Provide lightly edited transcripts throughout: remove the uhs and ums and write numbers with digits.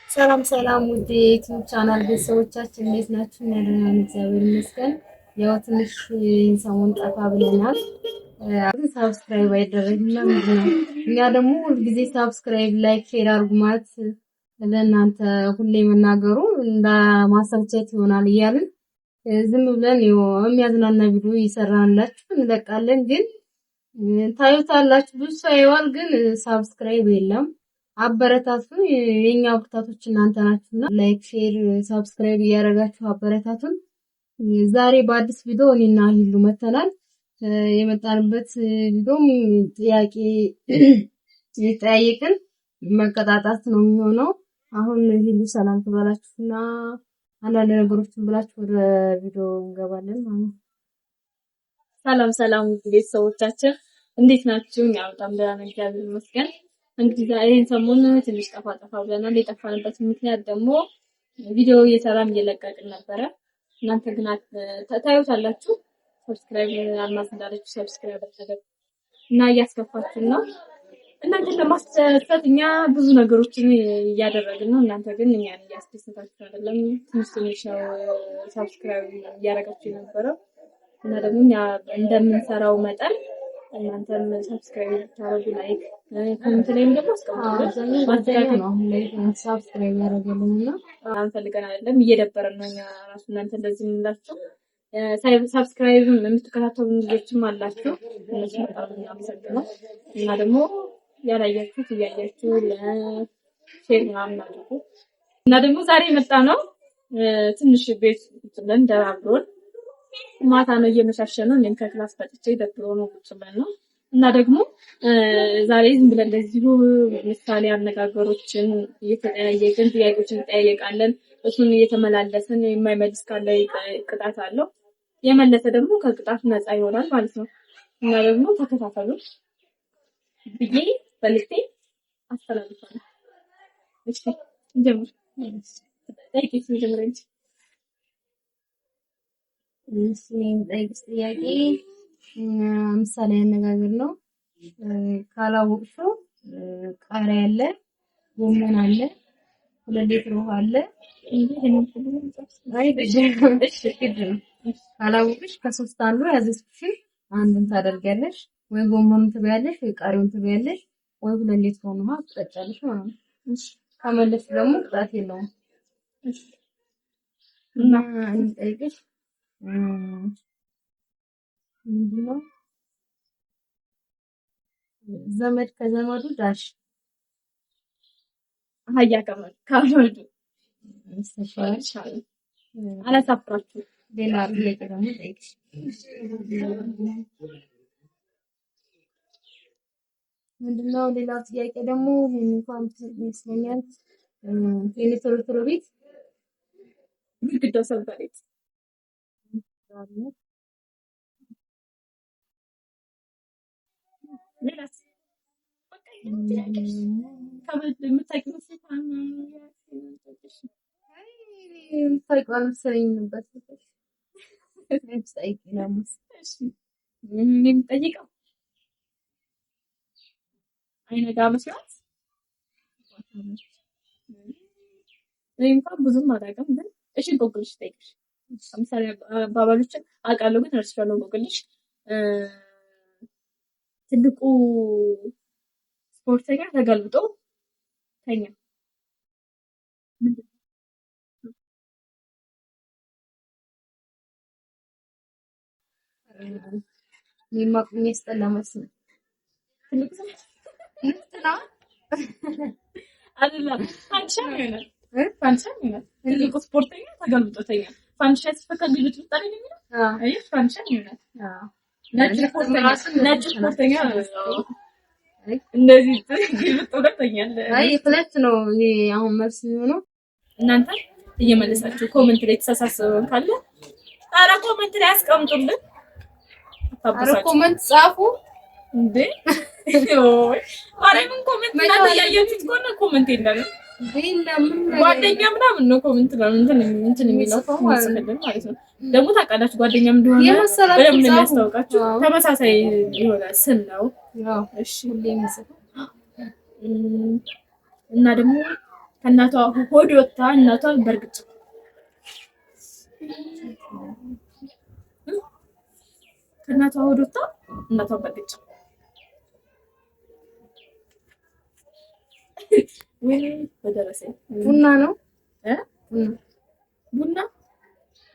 ሰላም ሰላም ውድ የዩቲዩብ ቻናል ቤተሰቦቻችን እንዴት ናችሁ? ያለን እግዚአብሔር ይመስገን። ያው ትንሽ ሰሞን ጠፋ ብለናል። ሳብስክራይብ አይደረግም ምንድነው? እኛ ደግሞ ሁልጊዜ ሳብስክራይብ፣ ላይክ፣ ሼር አድርጉ ማለት ለእናንተ ሁሌ መናገሩ እንደማሰልቸት ይሆናል እያልን ዝም ብለን የሚያዝናና ቪዲዮ እየሰራንላችሁ እንለቃለን። ግን ታዩታላችሁ፣ ብዙ ሰው ያየዋል፣ ግን ሳብስክራይብ የለም። አበረታቱን። የኛ ወጣቶች እናንተ ናችሁና ላይክ፣ ሼር፣ ሳብስክራይብ እያደረጋችሁ አበረታቱን። ዛሬ በአዲስ ቪዲዮ እኔና ሂሉ መተናል። የመጣንበት ቪዲዮም ጥያቄ እየጠያየቅን መቀጣጣት ነው የሚሆነው። አሁን ሂሉ ሰላም ትበላችሁና አንዳንድ ነገሮችን ብላችሁ ወደ ቪዲዮ እንገባለን ማለት ነው። ሰላም ሰላም ቤተሰቦቻችን እንዴት ናችሁ? እኛ በጣም ደህና ነን፣ እግዚአብሔር ይመስገን። እንግዲህ ዛሬን ሰሞን ትንሽ ጠፋ ብለናል። የጠፋንበት ምክንያት ደግሞ ቪዲዮ እየሰራን እየለቀቅን ነበረ። እናንተ ግን ታዩታላችሁ። ሰብስክራይብ አልማዝ እንዳለችው ሰብስክራይብ አድርጉ እና እያስከፋችሁ ነው። እናንተን ለማስደሰት እኛ ብዙ ነገሮችን እያደረግን ነው። እናንተ ግን እኛን እያስደሰታችሁ አይደለም። ትንሽ ነው ሰብስክራይብ እያደረጋችሁ የነበረው እና ደግሞ እኛ እንደምንሰራው መጠን እናንተም ሰብስክራይብ ታረጉ፣ ላይክ ኮሜንት ላይም ደግሞ አስቀምጡልን። ማስተካከል ነው ላይክ ሰብስክራይብ ያደረገልና አንፈልገን አይደለም፣ እየደበረን ነው እኛ ራሱ እናንተ እንደዚህ እንላችሁ። ሰብስክራይብ የምትከታተሉ ልጆችም አላችሁ፣ እነሱ በጣም እናመሰግናለን። እና ደግሞ ያላያችሁት እያያችሁ ለሼር ምናምን አድርጉ። እና ደግሞ ዛሬ የመጣ ነው ትንሽ ቤት ብለን ደራብሮን ማታ ነው እየመሻሸ ነው። እኔም ከክላስ ፈጥቼ ደብሮ ነው ቁጭ ብለን ነው እና ደግሞ ዛሬ ዝም ብለን እንደዚሁ ምሳሌ አነጋገሮችን እየተጠያየቅን ጥያቄዎችን እንጠያየቃለን። እሱን እየተመላለስን የማይመልስ ካለ ቅጣት አለው፣ የመለሰ ደግሞ ከቅጣት ነፃ ይሆናል ማለት ነው። እና ደግሞ ተከታተሉ ብዬ በልቴ አስተላልፋለሁ። እሺ እንጀምር። ጠይቂስ እንጀምር እንጂ ጠይቅስ ጥያቄ ምሳሌ አነጋገር ነው። ካላወቅሽው ቃሪያ አለ፣ ጎመን አለ፣ 2 ሊትር ውሃ አለ። ካላወቅሽ ከሶስት አንዱ ያዘዝኩሽን አንዱን ታደርጊያለሽ። ወይ ጎመኑን ትበያለሽ፣ ወይ ቃሪያውን ትበያለሽ፣ ወይ 2 ሊትር ውሃ ትጠጫለሽ ማለት ነው። ከመለስሽ ደግሞ ቅጣት የለውም። እና እንጠይቅሽ ምንድነው? ዘመድ ከዘመዱ ዳሽ አህያ ከመዱ አላሳፍራችሁ። ሌላ ጥያቄ ደግሞ ጠይቅሽ። ምንድነው? ሌላ ጥያቄ ደግሞ እንኳን ይመስለኛል ቶሎ ቤት ግድግዳው ሰንበሬጥ ሌላስ በቃ የምታውቂው መሰለኝ ነበር። የምጠይቀው አይነጋ መስራት እኔ እንኳን ብዙም አላውቅም፣ ግን እሺ እንቆቅልሽ ጠይቅሽ። ለምሳሌ አባባሎችን አውቃለሁ ግን እረስቻለሁ። እንቆቅልሽ ትልቁ ስፖርተኛ ተገልብጦ ተኛ። የሚማቁኝ ያስጠላ መስሎኝ ትልቁ አይደለም ፋንክሽን ይሆናል። ትልቁ ስፖርተኛ ተገልብጦ ተኛ። ፋንክሽን ሲፈከር ልጅ ወጣኝ ነው የሚለው። አይ ፋንክሽን ይሆናል። ነጭ ስፖርተኛ እንደዚህ ግልብጥ ወጣኛል። አይ ፍለት ነው ይሄ አሁን መልስ የሚሆነው። እናንተ እየመለሳችሁ ኮሜንት ላይ ተሳሳሰበን ካለ ኧረ ኮሜንት ላይ አስቀምጡልን። ኧረ ኮሜንት ጻፉ እንዴ! ኦይ ማርያምን ኮሜንት እናንተ ያያችሁት ከሆነ ኮሜንት የለም። ጓደኛ ምናምን ነው ኮሜንት ነው እንትን የሚለው ማለት ነው። ደግሞ ታውቃላችሁ ጓደኛም እንደሆነ በደምብ ነው የሚያስታውቃችሁ። ተመሳሳይ የሆነ ስም ነው። እሺ እና ደግሞ ከእናቷ ሆድ ወጥታ እናቷ በርግጥ ከእናቷ ሆድ ወጥታ እናቷ በርግጥ ወይ በደረሰ ቡና ነው ቡና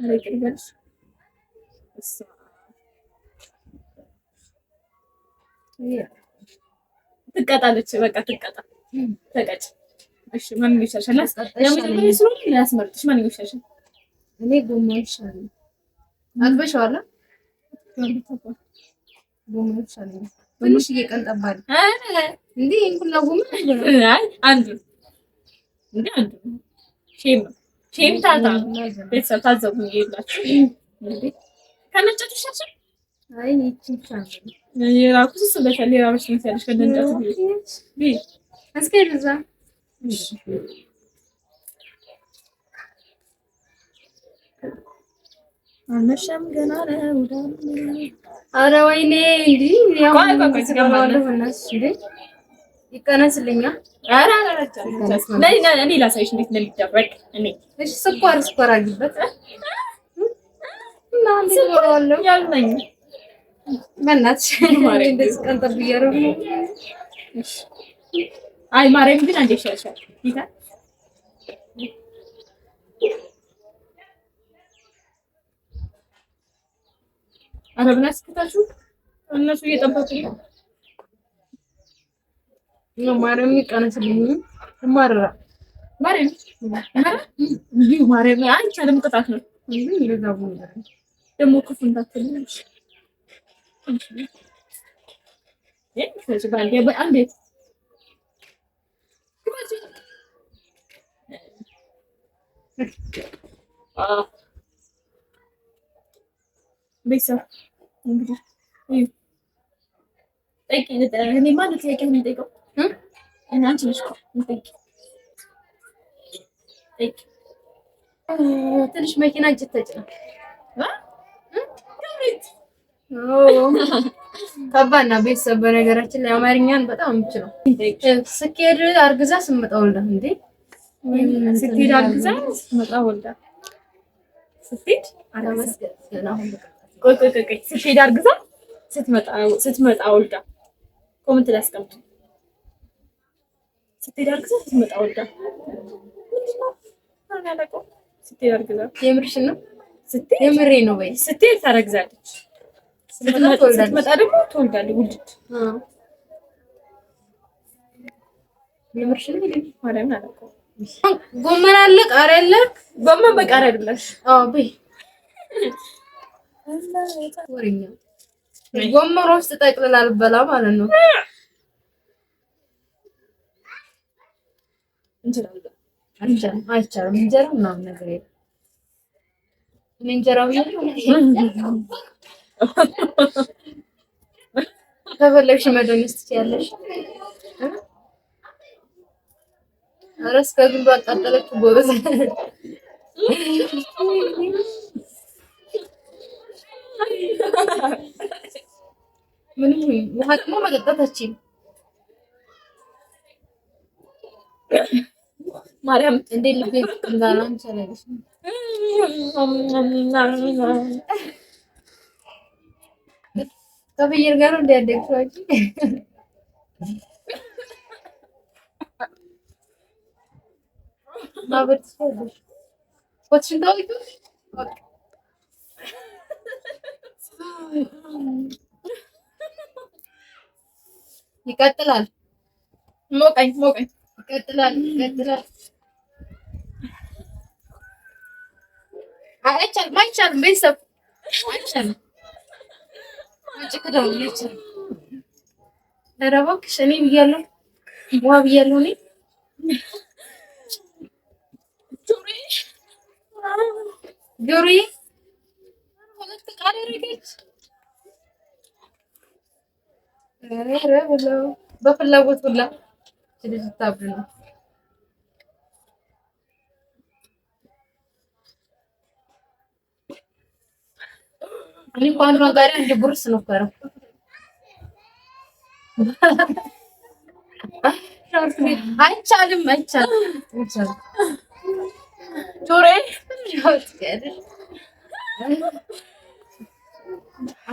አረቄ ልበልሽ እሷ ትቀጣለች። በቃ ትቀጣ ተቀጭ። እሺ ማን ይሻልሻል? ለምን ስለሆነ ሊያስመርጥሽ ማን ይሻልሻል? እኔ ጎመን ይሻላል። አጥበሽዋል? ጎመን ይሻላል። ትንሽ እየቀንጠባል እንዴ እንኩላ ጎመን አይ አንዱ እንዴ አንዱ ሼም ታታ ቤተሰብ ታዘቡ ይላችሁ እንዴ ከነጨቱ ይሻልሻል? አይ ይችላል የራኩስ በተለይ ራሽ ነው ያለሽ ከነጨቱ ቢ እስኪ ልዛ አመሸም ገና ነው። ኧረ ወይኔ እንዴ ያው ይቀነስልኛል። ኧረ እኔ ላሳይሽ እንዴት እንደሚደረግ እኔ እሺ ስኳር አለበት እና ያልነኝ በእናትሽ እንደዚህ ቀንጠብ እያደረጉ ነው። አይ ማርያም ግን አንዴ ይሻልሻል ይታ አረብና ስከታችሁ እነሱ እየጠበቁ ነው። ማርያም ይቀነስልኝ ማረራ ማርያም አይቻልም፣ ቅጣት ነው። ደግሞ ክፉ እንዳትልሽ አንዴ ቤተሰብ እንግዲህ እኔ ማለት ጥያቄ ነው የምጠይቀው አንቺ ነሽ እኮ ትንሽ መኪና እጅ ተጭና ከባድ ነው። ቤተሰብ በነገራችን ላይ አማርኛን በጣም የምችለው ስኬድ አርግዛ ስመጣ ወልዳ እንዴ ስትሄድ አርግዛ ስመጣ ወልዳ ስትሄድ ቆይ ስትሄድ አርግዛ ስትመጣ ወልዳ ኮሜንት ላይ አስቀምጡ። ስትሄድ አርግዛ ስትመጣ ወልዳ ስትሄድ አርግዛ የምርሽ ነው? የምሬ ነው ወይ? ስትሄድ ታረግዛለች፣ ስትመጣ ደግሞ ትወልዳለች። ውልድ የምርሽ ነው? ማርያም አላውቀውም። ጎመን አለ፣ ቃሪያ አለ። ጎመን በቃሪያ አይደለሽ? አዎ በይ ወሬኛ ጎመን ውስጥ ጠቅልላ አልበላ ማለት ነው። አይቻልም። እንጀራ ምናምን ነገር የለም። እኔ እንጀራው ከፈለግሽ መደነስ ትችያለሽ። ኧረ እስከ ግንዱ አቃጠለችው ጎበዝ። ምንም ውሃ ደግሞ መጠጣት አትችይም። ማርያም እንዴት ልቤ እንዳላ አንቻለሽ። ከፍየል ጋር ነው እንዲያደግሽው አንቺ። ማበርት ሰውሽ ወጥሽን ታውቂ ይቀጥላል። ሞቀኝ ይቀጥላል። አይቻልም። ቤተሰብ አይቻልም። ኧረ እባክሽ እኔ ብያለሁ፣ ውሃ ብያለሁ። እኔ ጆሮዬ ሁለት ቃል ያደረገች ኧረ ብለው በፍላጎት ሁላ ስለዚህ ታብዱ ነው። እኔ እንኳን ጋር እንደ ቡርስ ነበረ አይቻልም ጆሬ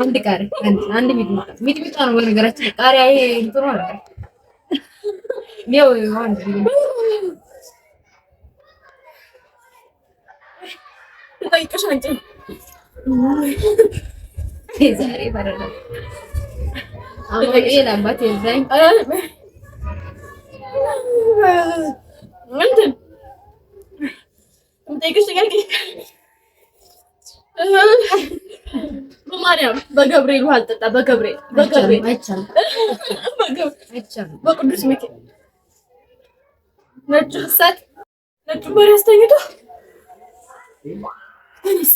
አንድ ቃሪ አንድ ሚጥሚጣ ነው በነገራችን ቃሪያ ይሄ እንትኑ አለ ነው አንድ ጠይቀሽ አንቺ ዛሬ በረደ አሁን ለአባት የዛኝ ምንድን ጠይቀሽ ጥያቄ በማርያም በገብርኤል ውሃ አልጠጣ በገብርኤል አይቻልም በቅዱስ ሚካኤል ነጭ እሳት ነጭ በሬ አስተኝቶ ተነሳ።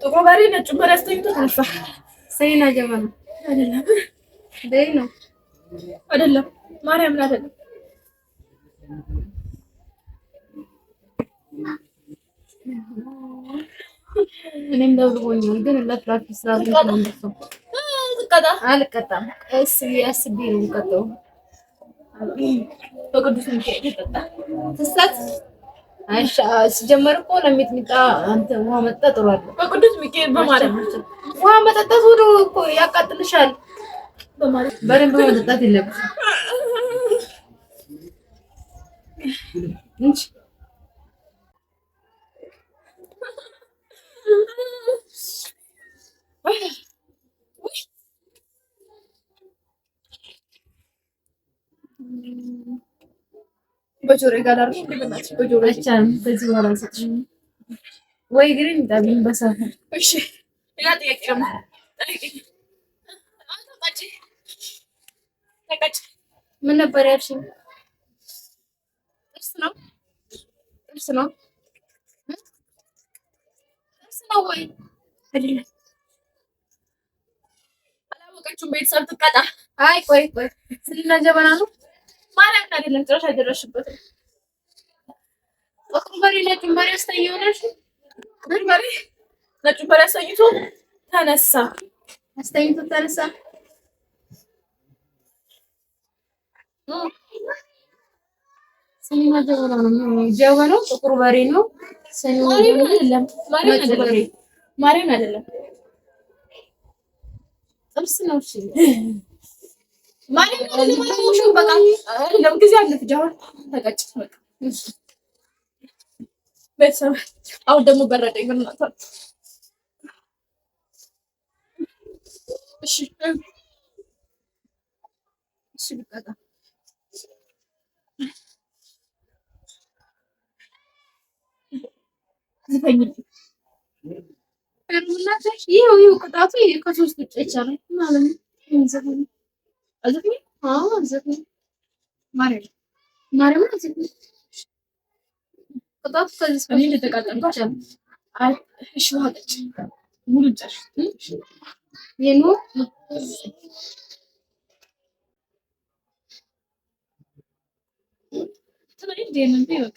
ጥቁር በሬ ነጭ በሬ አስተኝቶ ተነሳ። ሰይና ጀመረ አይደለም ደይ ነው አይደለም ማርያምን አይደለም እኔም ደብሮኛል ግን ለትራፊክ ስላሉ ነው እንደው ተቀጣ አልቀጣም አስቤ ነው የምቀጣው በቅዱስ ሚካኤል ተቀጣ ትሰጥ አይሻ ሲጀመር እኮ ለሚጥሚጣ አንተ ውሃ መጠጣት ጥሩ አይደለም በቅዱስ ሚካኤል በማለት ውሃ መጠጣት ሁሉ እኮ ያቃጥልሻል በማለት በደንብ መጠጣት የለብሽም እንጂ በጆሮ ጋር አርሽ እንደምናችሁ በጆሮ አይቻልም በዚህ በኋላ ሰጥሽ ወይ ግሪን ዳቢን በሳፋ እሺ ያ ጥያቄ ደግሞ ተቀጭ ምን ነበር ያልሽኝ ጥርስ ነው ወይ አይደለም አላወቀችውም ቤተሰብ ትቀጣ አይ ቆይ ስልና ጀበና ነው ማርያም አይደለም ጭራሽ አይደረሽበትም ጥቁር በሬ ነጭ በሬ አስተኛውናሽ ጥቁር በሬ ነጭ በሬ አስተኝቶ ተነሳ ስኒና ጀበና ነው ጀበናው ጥቁር በሬ ነው ስኒው አይደለም ማርያም አይደለም ጥርስ ነው እሺ ማርያም አይደለም በቃ አይደለም ጊዜ አለፍ ጃውን ተቀጭ በቃ ቤተሰብ አሁን ደግሞ በረደኝ በእናትህ እሺ በቃ ዝፈኝ እናትሽ ይሄው ቅጣቱ ከሶስት ውጭ ይቻላል ማለት ነው ዝፈኝ አዝፈኝ ዝፈኝ ማርያም ዝፈኝ ቅጣቱ ከዚህ እኔ እንደተቃጠልኩ አይ እሺ ዋቀች ሙሉ ጨርሽ የኑ ተመሪ ደምን ቢወቅ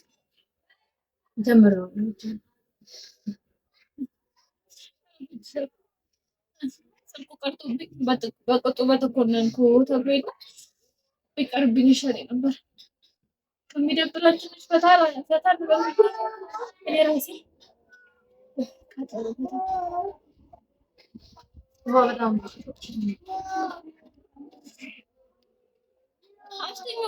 ጀምረው ስልኩ ቀርቶብኝ በተኮነንኩ ተብሎ ቢቀርብኝ ይሻለኝ ነበር። ከሚደብራችሁ ፈታ እኔ ራሴ በጣም አስተኛ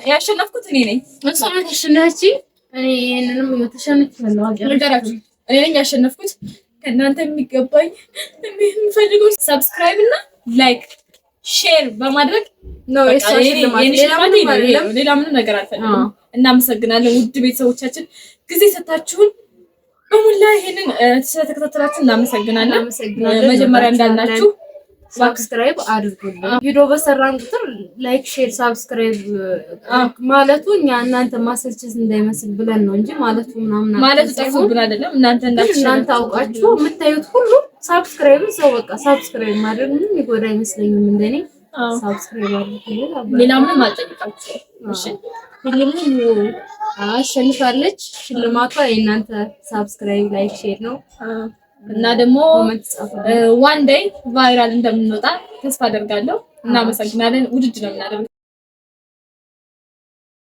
ያሸነፍኩት እኔ ነኝ። እንሰማት ተሸነፈች። እኔ ይሄንንም ተሸንቻለሁ። አገራችሁ እኔ ነኝ ያሸነፍኩት። ከእናንተ የሚገባኝ የምፈልገው ሰብስክራይብ እና ላይክ ሼር በማድረግ ነው። ሌላ ምንም ነገር አልፈልግም። እናመሰግናለን ውድ ቤተሰቦቻችን ጊዜ ሰጣችሁን በሙላ ይሄንን ስለተከታተላችሁ እናመሰግናለን። መጀመሪያ እንዳልናችሁ ሰብስክራይብ አድርጉልን። ቪዲዮ በሰራን ቁጥር ላይክ፣ ሼር፣ ሰብስክራይብ ማለቱ እኛ እናንተ ማሰልቸት እንዳይመስል ብለን ነው እንጂ ማለቱ ምናምን ማለት ጽፉብን አይደለም። እናንተ አውቃችሁ የምታዩት ሁሉ ሰብስክራይብ ሰው በቃ ሰብስክራይብ ማድረግ ምንም ይጎዳ አይመስለኝም እንደኔ ሰብስክራይብ አድርጉልን። ሌላ ምንም አልጠይቃችሁም። እሺ ሁሉም አሸንፋለች። ሽልማቷ የእናንተ ሰብስክራይብ፣ ላይክ፣ ሼር ነው እና ደግሞ ኮሜንት ጻፉ። ዋን ዴይ ቫይራል እንደምንወጣ ተስፋ አደርጋለሁ። እናመሰግናለን። ውድድ ነው የምናደርገው